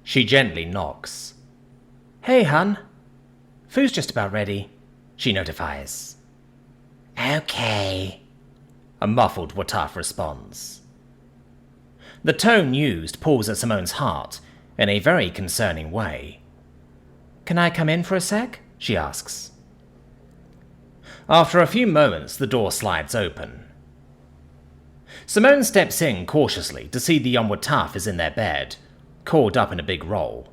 She gently knocks. "Hey, hun. Food's just about ready," she notifies. "Okay," a muffled Wataf responds. The tone used pulls at Simone's heart in a very concerning way. "Can I come in for a sec?" she asks. After a few moments, the door slides open. Simone steps in cautiously to see the young Wataf is in their bed, curled up in a big roll.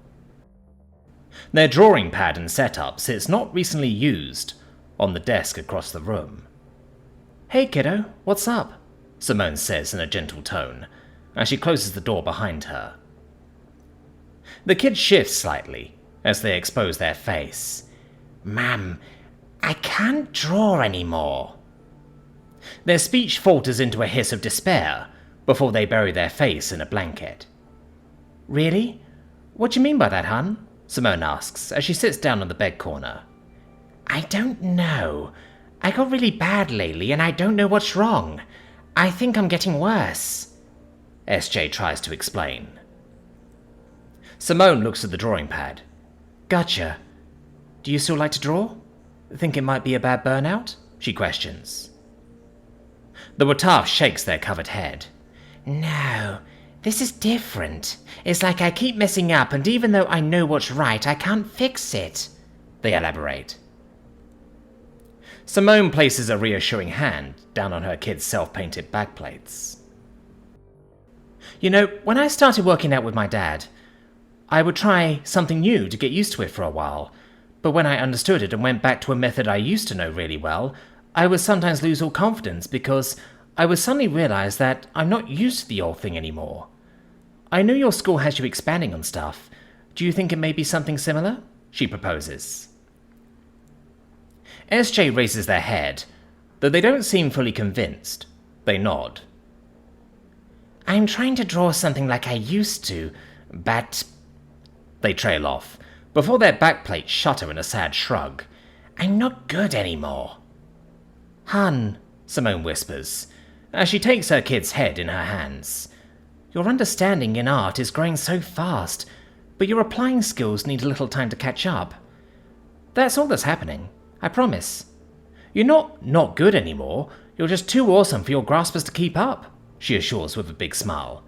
Their drawing pad and setup sits not recently used on the desk across the room. "Hey kiddo, what's up?" Simone says in a gentle tone, as she closes the door behind her. The kid shifts slightly as they expose their face. "Mum, I can't draw anymore." Their speech falters into a hiss of despair before they bury their face in a blanket. "Really? What do you mean by that, hun?" Simone asks as she sits down on the bed corner. "I don't know. I got really bad lately and I don't know what's wrong. I think I'm getting worse," SJ tries to explain. Simone looks at the drawing pad. "Gotcha. Do you still like to draw? Think it might be a bad burnout?" she questions. The Wataf shakes their covered head. "No, this is different. It's like I keep messing up and even though I know what's right, I can't fix it," they elaborate. Simone places a reassuring hand down on her kid's self-painted backplates. "You know, when I started working out with my dad, I would try something new to get used to it for a while, but when I understood it and went back to a method I used to know really well, I would sometimes lose all confidence because I would suddenly realize that I'm not used to the old thing anymore. I know your school has you expanding on stuff. Do you think it may be something similar?" she proposes. SJ raises their head, though they don't seem fully convinced. They nod. "I'm trying to draw something like I used to, but..." They trail off, before their backplates shutter in a sad shrug. "I'm not good anymore." "Hun," Simone whispers, as she takes her kid's head in her hands. "Your understanding in art is growing so fast, but your applying skills need a little time to catch up. That's all that's happening, I promise. You're not good anymore, you're just too awesome for your graspers to keep up," she assures with a big smile.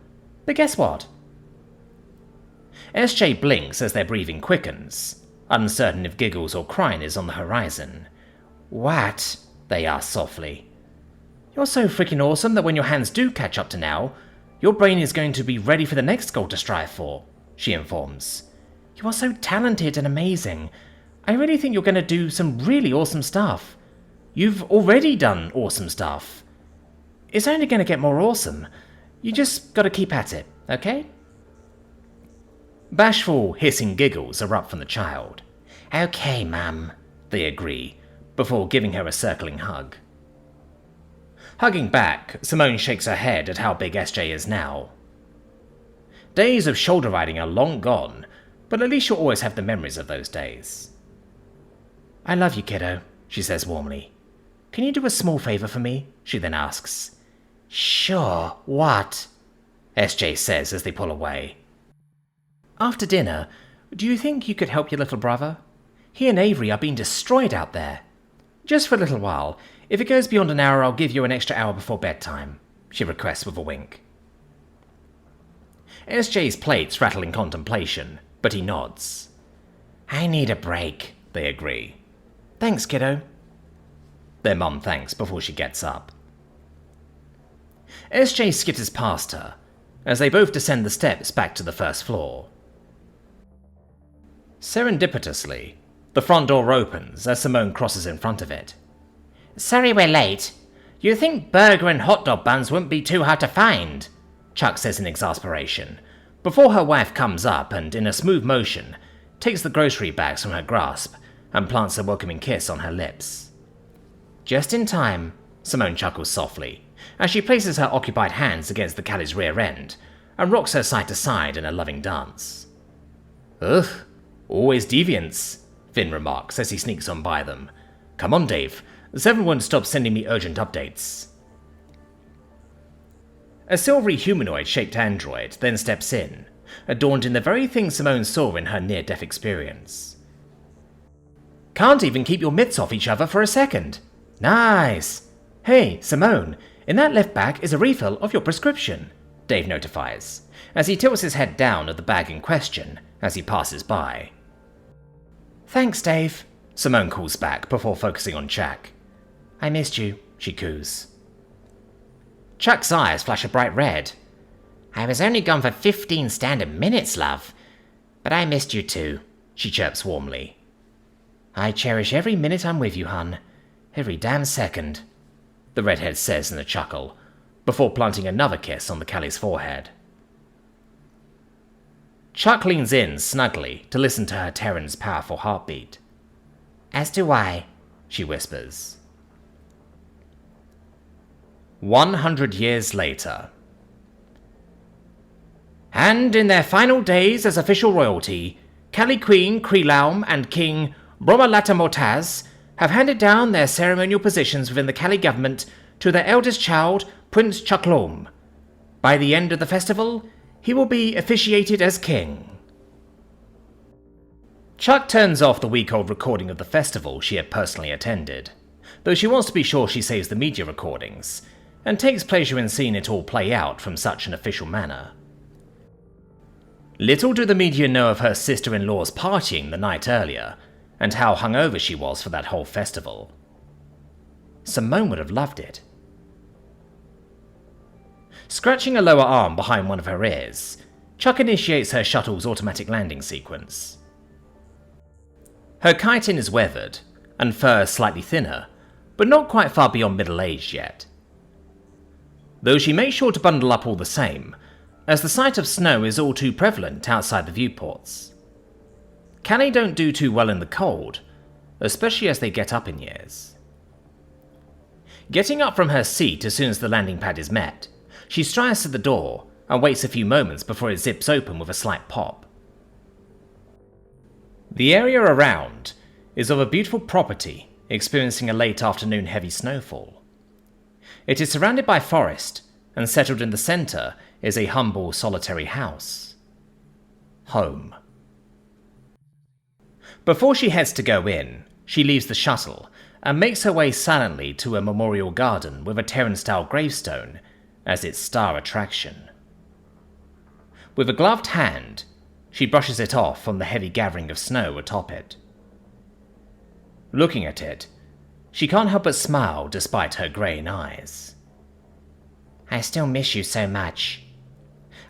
"But guess what?" SJ blinks as their breathing quickens, uncertain if giggles or crying is on the horizon. "What?" they ask softly. "You're so freaking awesome that when your hands do catch up to now, your brain is going to be ready for the next goal to strive for," she informs. "You are so talented and amazing. I really think you're going to do some really awesome stuff. You've already done awesome stuff. It's only going to get more awesome. You just got to keep at it, okay?" Bashful, hissing giggles erupt from the child. "Okay, Mum," they agree, before giving her a circling hug. Hugging back, Simone shakes her head at how big SJ is now. Days of shoulder riding are long gone, but at least you'll always have the memories of those days. "I love you, kiddo," she says warmly. "Can you do a small favor for me?" she then asks. "Sure, what?" SJ says as they pull away. "After dinner, do you think you could help your little brother? He and Avery are being destroyed out there. Just for a little while. If it goes beyond an hour, I'll give you an extra hour before bedtime," she requests with a wink. SJ's plates rattle in contemplation, but he nods. "I need a break," they agree. "Thanks, kiddo." Their mum thanks before she gets up. SJ skitters past her, as they both descend the steps back to the first floor. Serendipitously, the front door opens as Simone crosses in front of it. "Sorry we're late. You'd think burger and hot dog buns wouldn't be too hard to find," Chuck says in exasperation, before her wife comes up and, in a smooth motion, takes the grocery bags from her grasp and plants a welcoming kiss on her lips. "Just in time," Simone chuckles softly, as she places her occupied hands against the Callie's rear end and rocks her side to side in a loving dance. "Ugh, always deviants," Finn remarks as he sneaks on by them. "Come on, Dave. Seven won't stop sending me urgent updates." A silvery humanoid-shaped android then steps in, adorned in the very thing Simone saw in her near-death experience. Can't even keep your mitts off each other for a second. Nice. Hey, Simone, in that left bag is a refill of your prescription, Dave notifies, as he tilts his head down at the bag in question as he passes by. Thanks, Dave, Simone calls back before focusing on Chuck. I missed you, she coos. Chuck's eyes flash a bright red. I was only gone for 15 standard minutes, love. But I missed you too, she chirps warmly. I cherish every minute I'm with you, hun. Every damn second, the redhead says in a chuckle, before planting another kiss on the Callie's forehead. Chuck leans in snugly to listen to her Terran's powerful heartbeat. As do I, she whispers. 100 years later. And in their final days as official royalty, Callie Queen Kreelaum and King Bromalata Mortaz have handed down their ceremonial positions within the Callie government to their eldest child, Prince Chucklom. By the end of the festival, he will be officiated as king. Chuck turns off the week-old recording of the festival she had personally attended, though she wants to be sure she saves the media recordings, and takes pleasure in seeing it all play out from such an official manner. Little do the media know of her sister-in-law's partying the night earlier, and how hungover she was for that whole festival. Simone would have loved it. Scratching a lower arm behind one of her ears, Chuck initiates her shuttle's automatic landing sequence. Her chitin is weathered, and fur slightly thinner, but not quite far beyond middle-aged yet. Though she makes sure to bundle up all the same, as the sight of snow is all too prevalent outside the viewports. Callie don't do too well in the cold, especially as they get up in years. Getting up from her seat as soon as the landing pad is met, she strides to the door and waits a few moments before it zips open with a slight pop. The area around is of a beautiful property experiencing a late afternoon heavy snowfall. It is surrounded by forest, and settled in the centre is a humble, solitary house. Home. Before she heads to go in, she leaves the shuttle and makes her way silently to a memorial garden with a Terran-style gravestone as its star attraction. With a gloved hand, she brushes it off from the heavy gathering of snow atop it. Looking at it, she can't help but smile despite her greying eyes. I still miss you so much.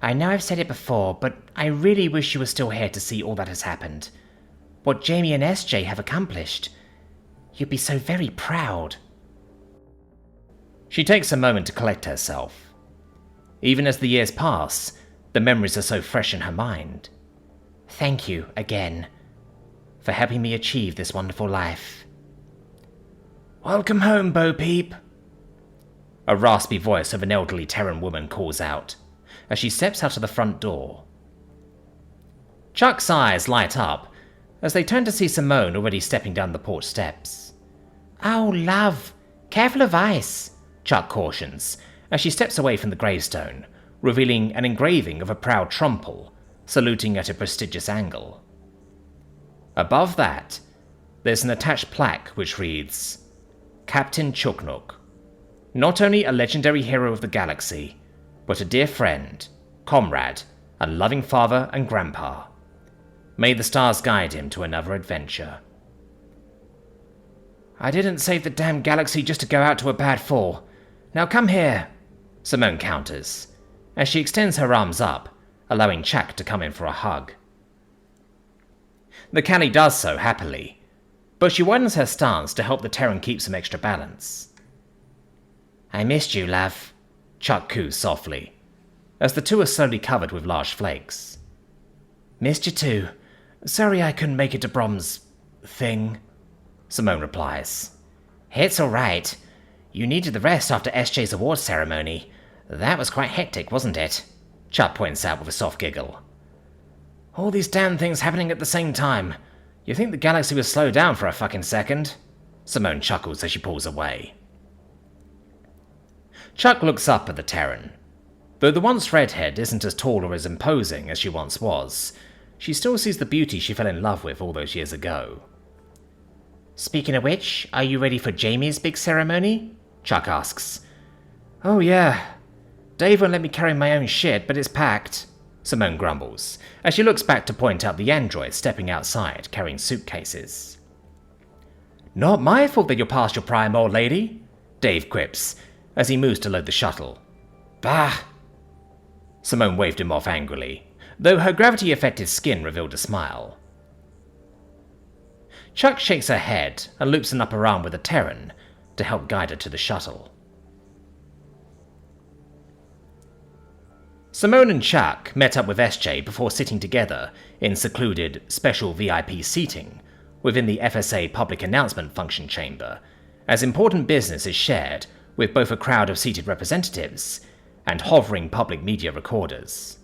I know I've said it before, but I really wish you were still here to see all that has happened. What Jamie and SJ have accomplished. You'd be so very proud. She takes a moment to collect herself. Even as the years pass, the memories are so fresh in her mind. Thank you, again, for helping me achieve this wonderful life. Welcome home, Bo Peep. A raspy voice of an elderly Terran woman calls out, as she steps out of the front door. Chuck's eyes light up, as they turn to see Simone already stepping down the porch steps. Oh, love, careful of ice, Chuck cautions, as she steps away from the gravestone, revealing an engraving of a proud Trumple, saluting at a prestigious angle. Above that, there's an attached plaque which reads, Captain Chuknuk, not only a legendary hero of the galaxy, but a dear friend, comrade, and loving father and grandpa. May the stars guide him to another adventure. I didn't save the damn galaxy just to go out to a bad fall. Now come here, Simone counters, as she extends her arms up, allowing Chuck to come in for a hug. The Callie does so happily, but she widens her stance to help the Terran keep some extra balance. I missed you, love, Chuck coos softly, as the two are slowly covered with large flakes. Missed you too. Sorry I couldn't make it to Brom's thing, Simone replies. It's alright. You needed the rest after SJ's awards ceremony. That was quite hectic, wasn't it? Chuck points out with a soft giggle. All these damn things happening at the same time. You think the galaxy would slow down for a fucking second? Simone chuckles as she pulls away. Chuck looks up at the Terran. Though the once redhead isn't as tall or as imposing as she once was, she still sees the beauty she fell in love with all those years ago. Speaking of which, are you ready for Jamie's big ceremony? Chuck asks. Oh yeah. Dave won't let me carry my own shit, but it's packed, Simone grumbles, as she looks back to point out the android stepping outside carrying suitcases. Not my fault that you're past your prime, old lady, Dave quips, as he moves to load the shuttle. Bah! Simone waved him off angrily, though her gravity-affected skin revealed a smile. Chuck shakes her head and loops an upper arm with a Terran to help guide her to the shuttle. Simone and Chuck met up with SJ before sitting together in secluded special VIP seating within the FSA public announcement function chamber, as important business is shared with both a crowd of seated representatives and hovering public media recorders.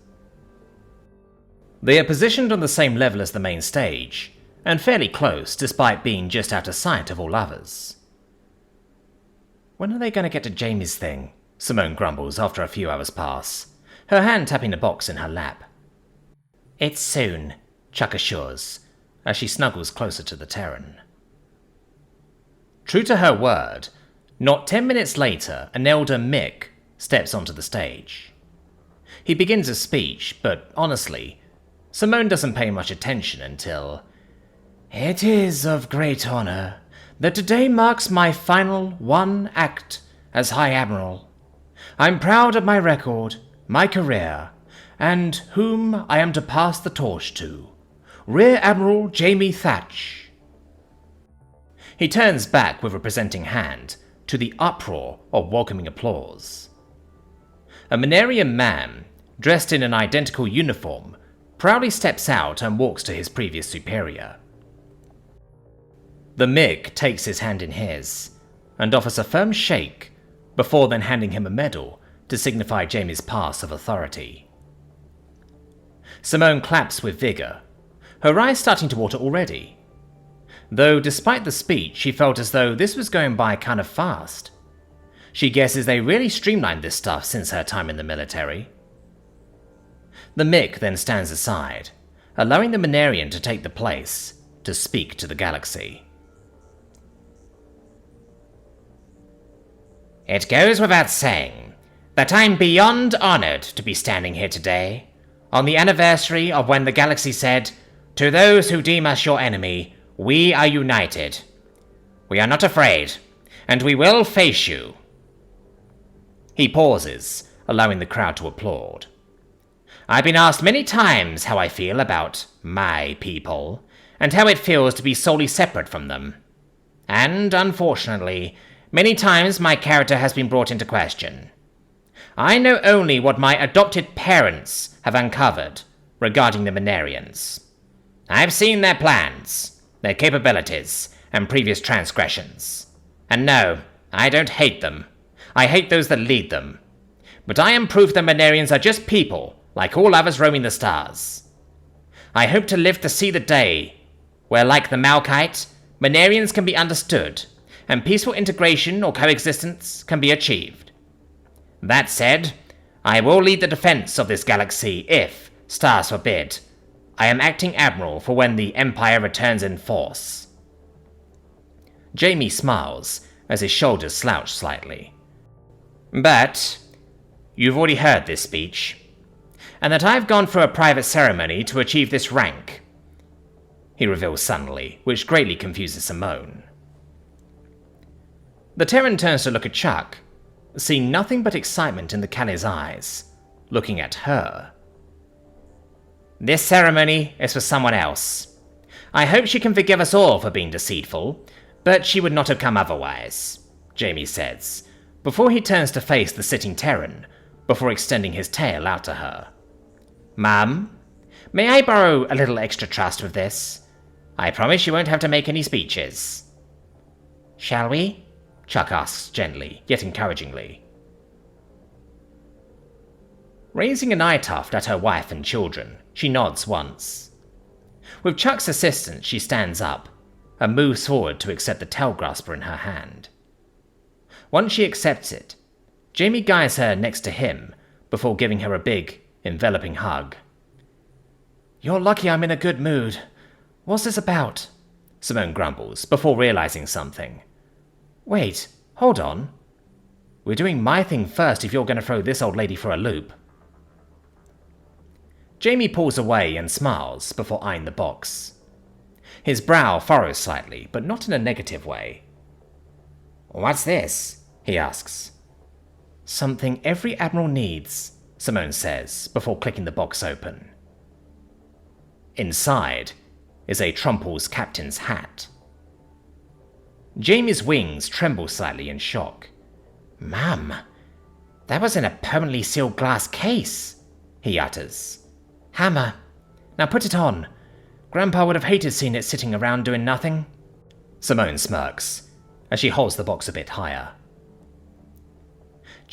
They are positioned on the same level as the main stage, and fairly close despite being just out of sight of all others. When are they going to get to Jamie's thing? Simone grumbles after a few hours pass, her hand tapping the box in her lap. It's soon, Chuck assures, as she snuggles closer to the Terran. True to her word, not 10 minutes later, an elder Mick steps onto the stage. He begins a speech, but honestly, Simone doesn't pay much attention until... It is of great honor that today marks my final one act as High Admiral. I'm proud of my record, my career, and whom I am to pass the torch to, Rear Admiral Jamie Thatch. He turns back with a presenting hand to the uproar of welcoming applause. A Manarian man, dressed in an identical uniform, proudly steps out and walks to his previous superior. The MiG takes his hand in his, and offers a firm shake, before then handing him a medal to signify Jamie's pass of authority. Simone claps with vigour, her eyes starting to water already. Though despite the speech, she felt as though this was going by kind of fast. She guesses they really streamlined this stuff since her time in the military. The Mick then stands aside, allowing the Manarian to take the place to speak to the galaxy. It goes without saying that I'm beyond honored to be standing here today, on the anniversary of when the galaxy said, "To those who deem us your enemy, we are united. We are not afraid, and we will face you." He pauses, allowing the crowd to applaud. I've been asked many times how I feel about my people, and how it feels to be solely separate from them. And, unfortunately, many times my character has been brought into question. I know only what my adopted parents have uncovered regarding the Manarians. I've seen their plans, their capabilities, and previous transgressions. And no, I don't hate them. I hate those that lead them. But I am proof that Manarians are just people, like all others roaming the stars. I hope to live to see the day where, like the Malkite, Manarians can be understood, and peaceful integration or coexistence can be achieved. That said, I will lead the defense of this galaxy if, stars forbid, I am acting admiral for when the Empire returns in force. Jamie smiles as his shoulders slouch slightly. But you've already heard this speech, and that I've gone through a private ceremony to achieve this rank, he reveals suddenly, which greatly confuses Simone. The Terran turns to look at Chuck, seeing nothing but excitement in the Calli's eyes, looking at her. This ceremony is for someone else. I hope she can forgive us all for being deceitful, but she would not have come otherwise, Jamie says, before he turns to face the sitting Terran, before extending his tail out to her. Mum, may I borrow a little extra trust with this? I promise you won't have to make any speeches. Shall we? Chuck asks gently, yet encouragingly. Raising an eye tuft at her wife and children, she nods once. With Chuck's assistance, she stands up and moves forward to accept the tail grasper in her hand. Once she accepts it, Jamie guides her next to him before giving her a big, enveloping hug. You're lucky I'm in a good mood. What's this about? Simone grumbles, before realizing something. Wait, hold on. We're doing my thing first if you're going to throw this old lady for a loop. Jamie pulls away and smiles before eyeing the box. His brow furrows slightly, but not in a negative way. What's this? He asks. Something every admiral needs, Simone says, before clicking the box open. Inside is a Trumple's captain's hat. Jamie's wings tremble slightly in shock. Mum, that was in a permanently sealed glass case, he utters. Hammer. Now put it on. Grandpa would have hated seeing it sitting around doing nothing. Simone smirks, as she holds the box a bit higher.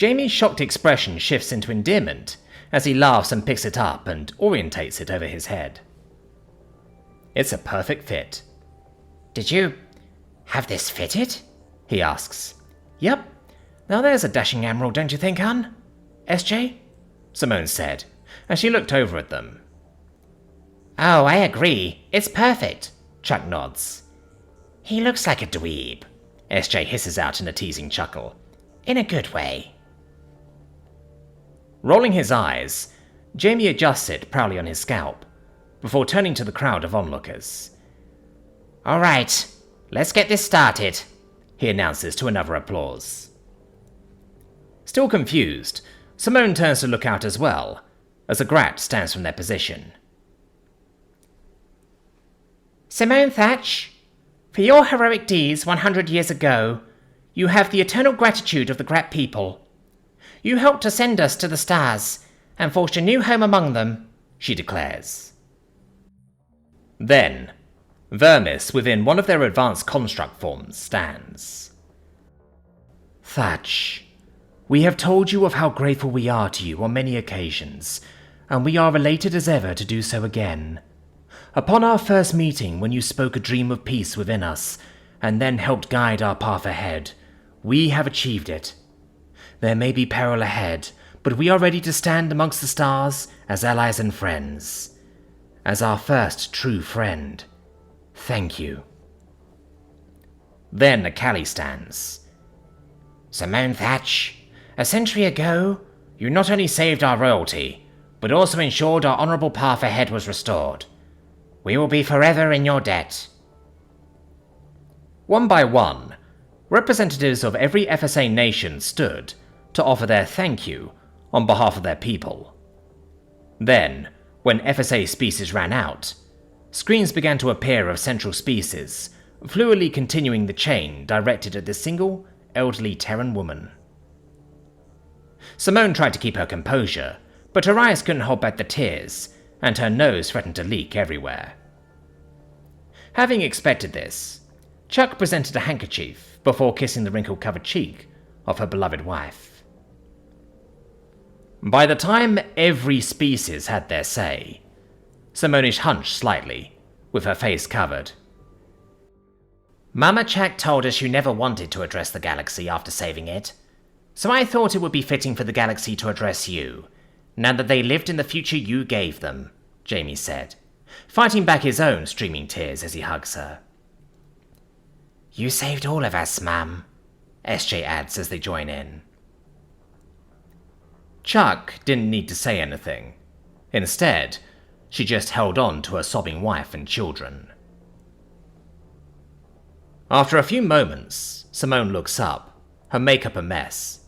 Jamie's shocked expression shifts into endearment as he laughs and picks it up and orientates it over his head. It's a perfect fit. Did you have this fitted? He asks. Yep. Now there's a dashing admiral, don't you think, hun? SJ? Simone said, as she looked over at them. Oh, I agree. It's perfect, Chuck nods. He looks like a dweeb, SJ hisses out in a teasing chuckle. In a good way. Rolling his eyes, Jamie adjusts it proudly on his scalp, before turning to the crowd of onlookers. All right, let's get this started, he announces to another applause. Still confused, Simone turns to look out as well, as a Grat stands from their position. Simone Thatch, for your heroic deeds 100 years ago, you have the eternal gratitude of the Grat people. You helped to send us to the stars, and forged a new home among them, she declares. Then, Vermis within one of their advanced construct forms stands. Thatch, we have told you of how grateful we are to you on many occasions, and we are elated as ever to do so again. Upon our first meeting, when you spoke a dream of peace within us, and then helped guide our path ahead, we have achieved it. There may be peril ahead, but we are ready to stand amongst the stars as allies and friends. As our first true friend. Thank you. Then Akali stands. Simone Thatch, a century ago, you not only saved our royalty, but also ensured our honorable path ahead was restored. We will be forever in your debt. One by one, representatives of every FSA nation stood to offer their thank you on behalf of their people. Then, when FSA species ran out, screens began to appear of central species, fluidly continuing the chain directed at this single, elderly Terran woman. Simone tried to keep her composure, but her eyes couldn't hold back the tears, and her nose threatened to leak everywhere. Having expected this, Chuck presented a handkerchief before kissing the wrinkle-covered cheek of her beloved wife. By the time every species had their say, Simone hunched slightly, with her face covered. Mama Chuck told us you never wanted to address the galaxy after saving it, so I thought it would be fitting for the galaxy to address you, now that they lived in the future you gave them, Jamie said, fighting back his own streaming tears as he hugs her. You saved all of us, Mum, SJ adds as they join in. Chuck didn't need to say anything. Instead, she just held on to her sobbing wife and children. After a few moments, Simone looks up, her makeup a mess.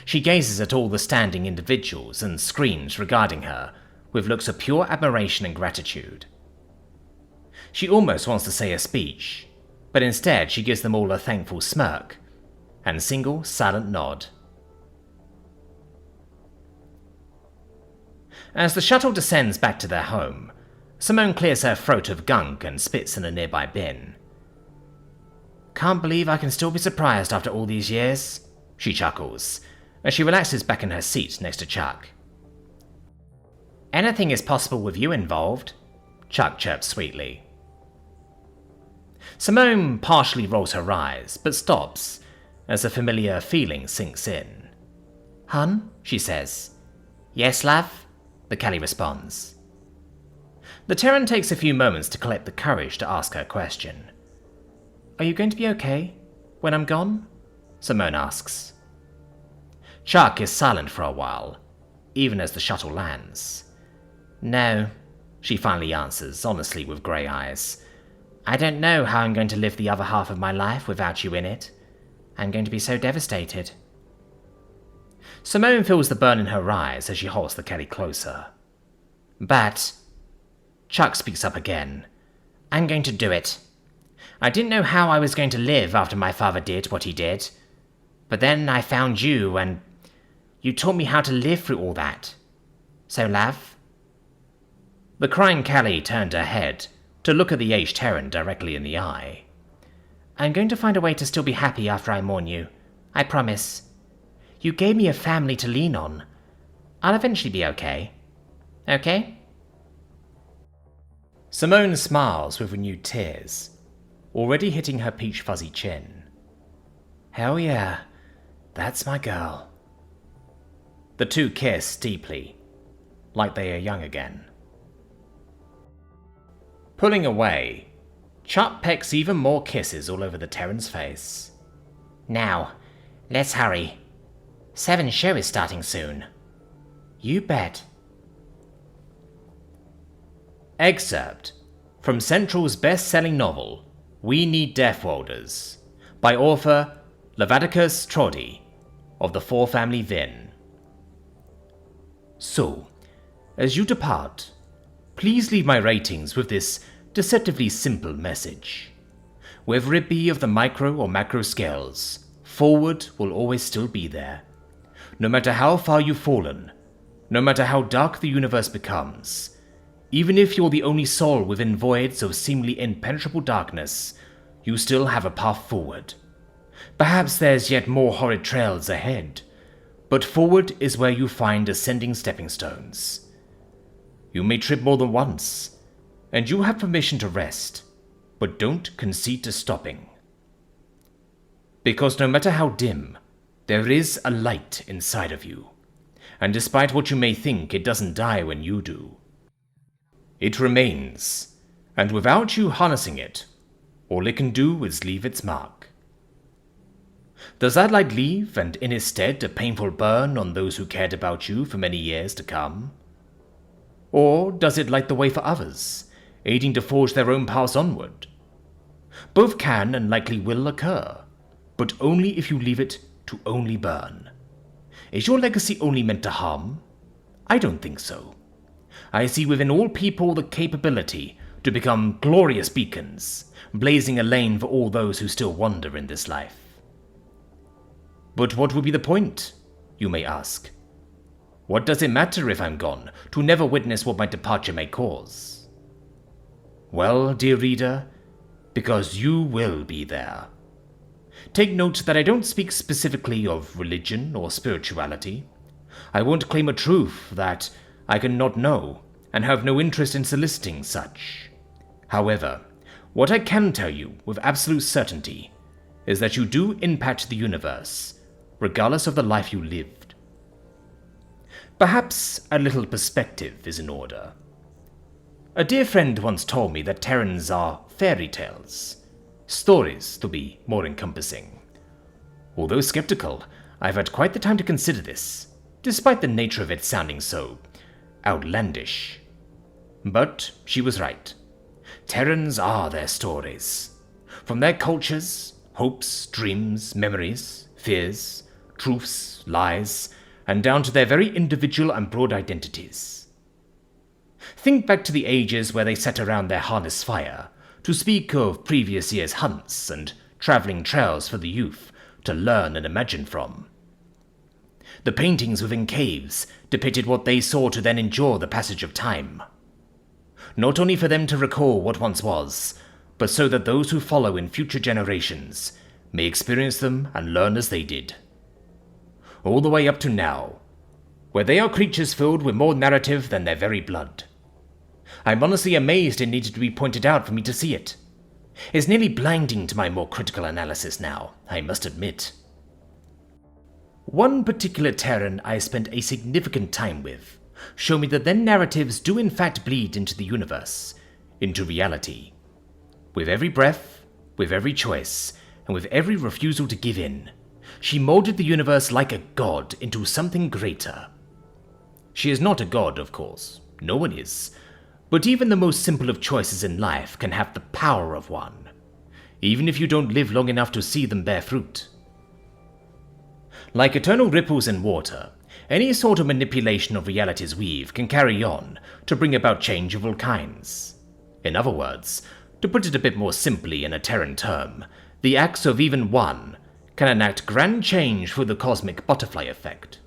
She gazes at all the standing individuals and screams regarding her with looks of pure admiration and gratitude. She almost wants to say a speech, but instead she gives them all a thankful smirk and single silent nod. As the shuttle descends back to their home, Simone clears her throat of gunk and spits in a nearby bin. Can't believe I can still be surprised after all these years, she chuckles, as she relaxes back in her seat next to Chuck. Anything is possible with you involved, Chuck chirps sweetly. Simone partially rolls her eyes, but stops, as a familiar feeling sinks in. Hun, she says, Yes, love? The Kelly responds. The Terran takes a few moments to collect the courage to ask her question. Are you going to be okay when I'm gone? Simone asks. Chuck is silent for a while, even as the shuttle lands. No, she finally answers, honestly with grey eyes. I don't know how I'm going to live the other half of my life without you in it. I'm going to be so devastated. Simone feels the burn in her eyes as she holds the Kelly closer. But, Chuck speaks up again, I'm going to do it. I didn't know how I was going to live after my father did what he did. But then I found you, and you taught me how to live through all that. So, love? The crying Kelly turned her head to look at the aged Terran directly in the eye. I'm going to find a way to still be happy after I mourn you. I promise. You gave me a family to lean on. I'll eventually be okay. Okay? Simone smiles with renewed tears, already hitting her peach fuzzy chin. Hell yeah, that's my girl. The two kiss deeply, like they are young again. Pulling away, Chuck pecks even more kisses all over the Terran's face. Now, let's hurry. 7's show is starting soon. You bet. Excerpt from Central's best-selling novel, We Need Deathworlders, by author Levadicus Trodi of the Four Family Vin. So, as you depart, please leave my ratings with this deceptively simple message. Whether it be of the micro or macro scales, forward will always still be there. No matter how far you've fallen, no matter how dark the universe becomes, even if you're the only soul within voids of seemingly impenetrable darkness, you still have a path forward. Perhaps there's yet more horrid trails ahead, but forward is where you find ascending stepping stones. You may trip more than once, and you have permission to rest, but don't concede to stopping. Because no matter how dim, there is a light inside of you, and despite what you may think, it doesn't die when you do. It remains, and without you harnessing it, all it can do is leave its mark. Does that light leave, and in its stead a painful burn on those who cared about you for many years to come? Or does it light the way for others, aiding to forge their own paths onward? Both can and likely will occur, but only if you leave it to only burn. Is your legacy only meant to harm? I don't think so. I see within all people the capability to become glorious beacons, blazing a lane for all those who still wander in this life. But what would be the point, you may ask? What does it matter if I'm gone, to never witness what my departure may cause? Well, dear reader, because you will be there. Take note that I don't speak specifically of religion or spirituality. I won't claim a truth that I cannot know, and have no interest in soliciting such. However, what I can tell you with absolute certainty is that you do impact the universe, regardless of the life you lived. Perhaps a little perspective is in order. A dear friend once told me that Terrans are fairy tales, stories to be more encompassing. Although skeptical, I've had quite the time to consider this, despite the nature of it sounding so outlandish. But she was right. Terrans are their stories. From their cultures, hopes, dreams, memories, fears, truths, lies, and down to their very individual and broad identities. Think back to the ages where they sat around their harness fire to speak of previous year's hunts and travelling trails for the youth to learn and imagine from. The paintings within caves depicted what they saw to then endure the passage of time. Not only for them to recall what once was, but so that those who follow in future generations may experience them and learn as they did. All the way up to now, where they are creatures filled with more narrative than their very blood. I'm honestly amazed it needed to be pointed out for me to see it. It's nearly blinding to my more critical analysis now, I must admit. One particular Terran I spent a significant time with showed me that their narratives do in fact bleed into the universe, into reality. With every breath, with every choice, and with every refusal to give in, she molded the universe like a god into something greater. She is not a god, of course. No one is. But even the most simple of choices in life can have the power of one, even if you don't live long enough to see them bear fruit. Like eternal ripples in water, any sort of manipulation of reality's weave can carry on to bring about change of all kinds. In other words, to put it a bit more simply in a Terran term, the acts of even one can enact grand change through the cosmic butterfly effect.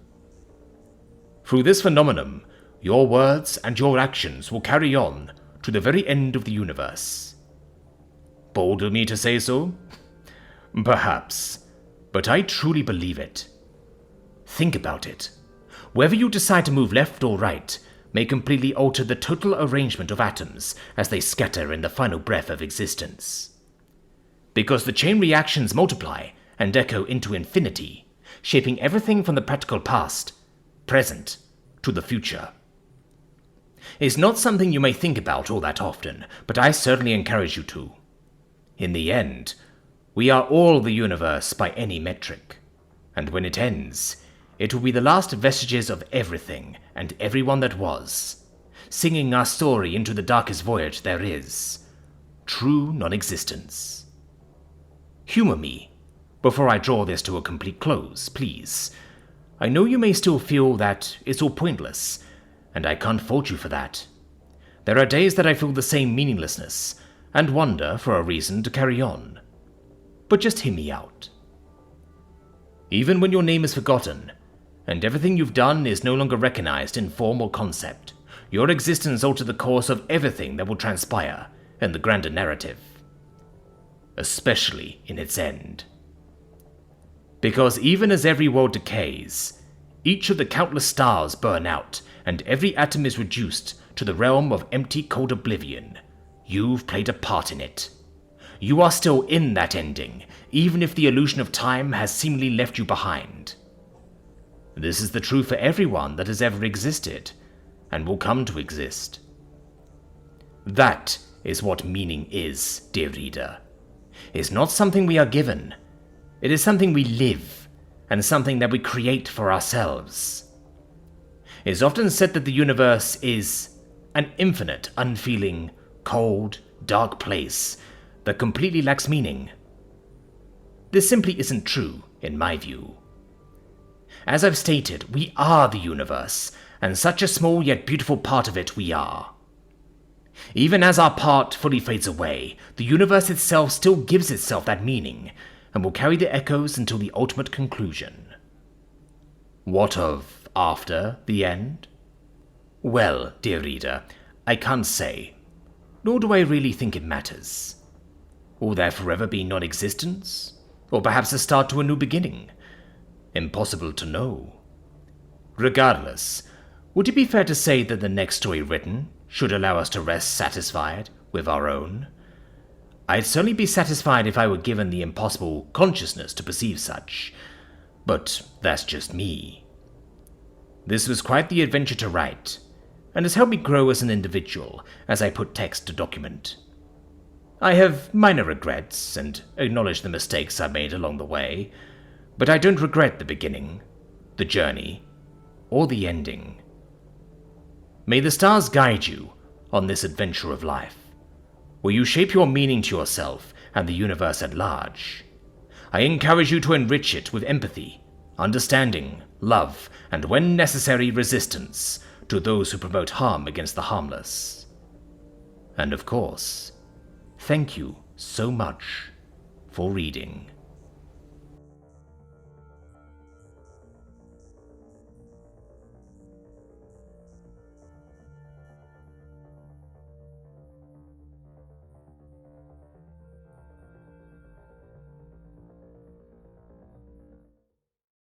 Through this phenomenon, your words and your actions will carry on to the very end of the universe. Bold of me to say so? Perhaps, but I truly believe it. Think about it. Whether you decide to move left or right may completely alter the total arrangement of atoms as they scatter in the final breath of existence. Because the chain reactions multiply and echo into infinity, shaping everything from the practical past, present, to the future. It's not something you may think about all that often, but I certainly encourage you to. In the end, we are all the universe by any metric, and when it ends, it will be the last vestiges of everything and everyone that was, singing our story into the darkest voyage there is, true non-existence. Humor me before I draw this to a complete close, please. I know you may still feel that it's all pointless, and I can't fault you for that. There are days that I feel the same meaninglessness, and wonder for a reason to carry on. But just hear me out. Even when your name is forgotten, and everything you've done is no longer recognized in form or concept, your existence alters the course of everything that will transpire in the grander narrative. Especially in its end. Because even as every world decays, each of the countless stars burn out, and every atom is reduced to the realm of empty cold oblivion, you've played a part in it. You are still in that ending, even if the illusion of time has seemingly left you behind. This is the truth for everyone that has ever existed, and will come to exist. That is what meaning is, dear reader. It's not something we are given. It is something we live, and something that we create for ourselves. It is often said that the universe is an infinite, unfeeling, cold, dark place that completely lacks meaning. This simply isn't true, in my view. As I've stated, we are the universe, and such a small yet beautiful part of it we are. Even as our part fully fades away, the universe itself still gives itself that meaning, and will carry the echoes until the ultimate conclusion. What of after the end? Well, dear reader, I can't say, nor do I really think it matters. Will there forever be non-existence? Or perhaps a start to a new beginning? Impossible to know. Regardless, would it be fair to say that the next story written should allow us to rest satisfied with our own? I'd certainly be satisfied if I were given the impossible consciousness to perceive such, but that's just me. This was quite the adventure to write, and has helped me grow as an individual as I put text to document. I have minor regrets and acknowledge the mistakes I made along the way, but I don't regret the beginning, the journey, or the ending. May the stars guide you on this adventure of life, where you shape your meaning to yourself and the universe at large. I encourage you to enrich it with empathy, understanding, love, and when necessary, resistance to those who promote harm against the harmless. And of course, thank you so much for reading.